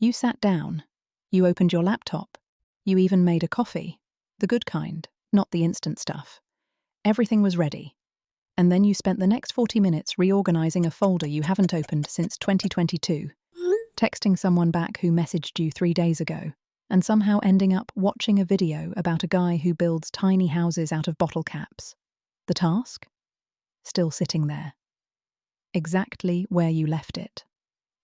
You sat down. You opened your laptop. You even made a coffee. The good kind, not the instant stuff. Everything was ready. And then you spent the next 40 minutes reorganizing a folder you haven't opened since 2022, texting someone back who messaged you 3 days ago, and somehow ending up watching a video about a guy who builds tiny houses out of bottle caps. The task? Still sitting there. Exactly where you left it.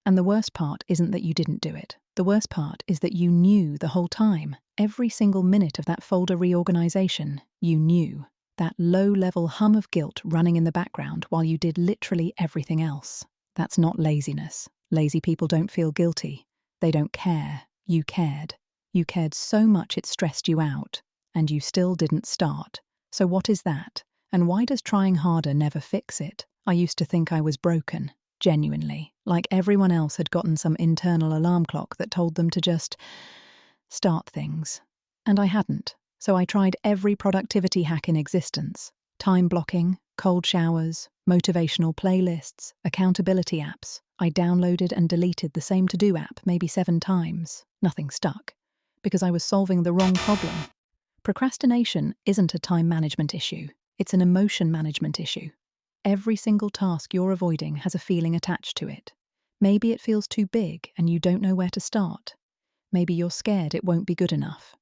And the worst part isn't that you didn't do it. The worst part is that you knew the whole time. Every single minute of that folder reorganization, you knew. That low-level hum of guilt running in the background while you did literally everything else. That's not laziness. Lazy people don't feel guilty. They don't care. You cared. You cared so much it stressed you out. And you still didn't start. So what is that? And why does trying harder never fix it? I used to think I was broken. Genuinely. Like everyone else had gotten some internal alarm clock that told them to just start things. And I hadn't. So I tried every productivity hack in existence. Time blocking, cold showers, motivational playlists, accountability apps. I downloaded and deleted the same to-do app maybe 7 times. Nothing stuck. Because I was solving the wrong problem. Procrastination isn't a time management issue. It's an emotion management issue. Every single task you're avoiding has a feeling attached to it. Maybe it feels too big and you don't know where to start. Maybe you're scared it won't be good enough.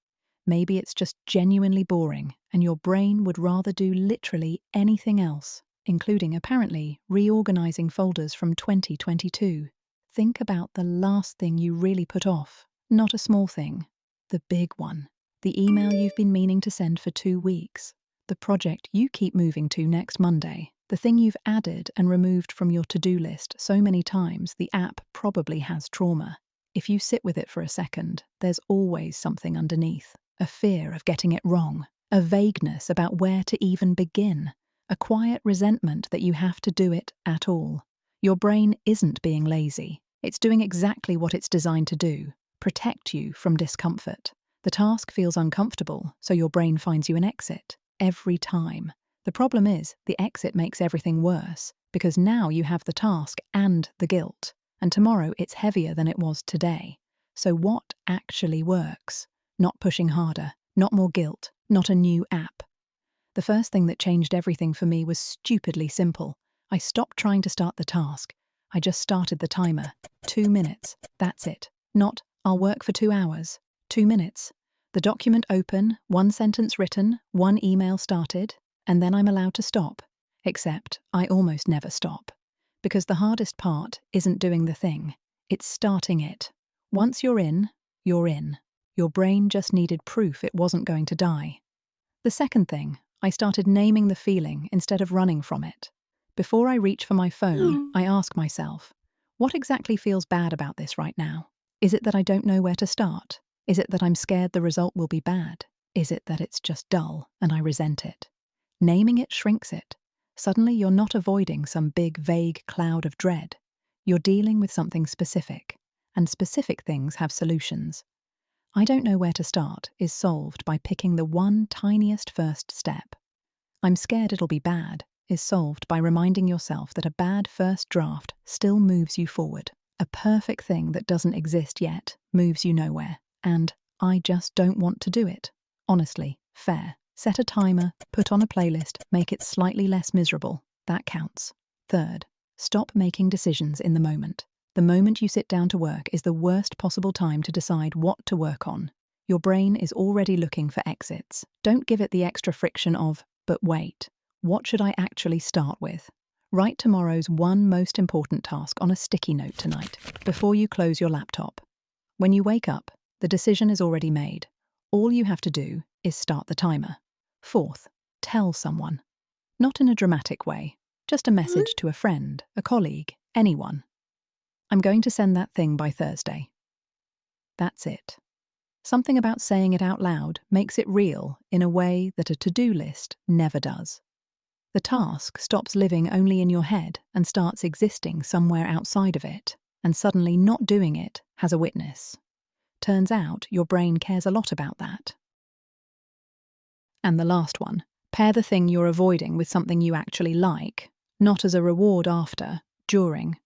Maybe it's just genuinely boring and your brain would rather do literally anything else, including apparently reorganizing folders from 2022. Think about the last thing you really put off. Not a small thing. The big one. The email you've been meaning to send for 2 weeks. The project you keep moving to next Monday. The thing you've added and removed from your to-do list so many times the app probably has trauma. If you sit with it for a second, there's always something underneath. A fear of getting it wrong. A vagueness about where to even begin. A quiet resentment that you have to do it at all. Your brain isn't being lazy. It's doing exactly what it's designed to do. Protect you from discomfort. The task feels uncomfortable, so your brain finds you an exit. Every time. The problem is, the exit makes everything worse, because now you have the task and the guilt, and tomorrow it's heavier than it was today. So what actually works? Not pushing harder, not more guilt, not a new app. The first thing that changed everything for me was stupidly simple. I stopped trying to start the task. I just started the timer. 2 minutes, that's it. Not, I'll work for 2 hours. 2 minutes. The document open, 1 sentence written, 1 email started, and then I'm allowed to stop. Except I almost never stop. Because the hardest part isn't doing the thing, it's starting it. Once you're in, you're in. Your brain just needed proof it wasn't going to die. The second thing, I started naming the feeling instead of running from it. Before I reach for my phone, I ask myself, what exactly feels bad about this right now? Is it that I don't know where to start? Is it that I'm scared the result will be bad? Is it that it's just dull and I resent it? Naming it shrinks it. Suddenly you're not avoiding some big, vague cloud of dread. You're dealing with something specific, and specific things have solutions. I don't know where to start is solved by picking the one tiniest first step. I'm scared it'll be bad is solved by reminding yourself that a bad first draft still moves you forward. A perfect thing that doesn't exist yet moves you nowhere. And I just don't want to do it. Honestly, fair. Set a timer, put on a playlist, make it slightly less miserable. That counts. Third, stop making decisions in the moment. The moment you sit down to work is the worst possible time to decide what to work on. Your brain is already looking for exits. Don't give it the extra friction of, but wait, what should I actually start with? Write tomorrow's one most important task on a sticky note tonight, before you close your laptop. When you wake up, the decision is already made. All you have to do is start the timer. Fourth, tell someone. Not in a dramatic way, just a message to a friend, a colleague, anyone. I'm going to send that thing by Thursday. That's it. Something about saying it out loud makes it real in a way that a to-do list never does. The task stops living only in your head and starts existing somewhere outside of it, and suddenly not doing it has a witness. Turns out your brain cares a lot about that. And the last one, pair the thing you're avoiding with something you actually like, not as a reward after, during.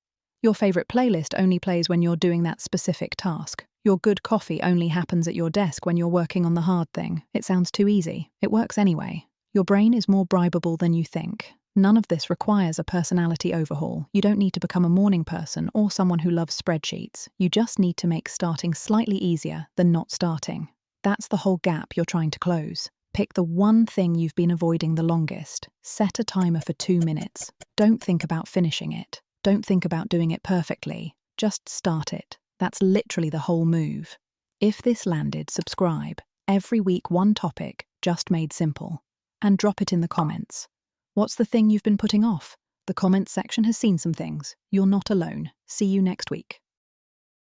Your favorite playlist only plays when you're doing that specific task. Your good coffee only happens at your desk when you're working on the hard thing. It sounds too easy. It works anyway. Your brain is more bribable than you think. None of this requires a personality overhaul. You don't need to become a morning person or someone who loves spreadsheets. You just need to make starting slightly easier than not starting. That's the whole gap you're trying to close. Pick the one thing you've been avoiding the longest. Set a timer for 2 minutes. Don't think about finishing it. Don't think about doing it perfectly. Just start it. That's literally the whole move. If this landed, subscribe. Every week, one topic, just made simple. And drop it in the comments. What's the thing you've been putting off? The comments section has seen some things. You're not alone. See you next week.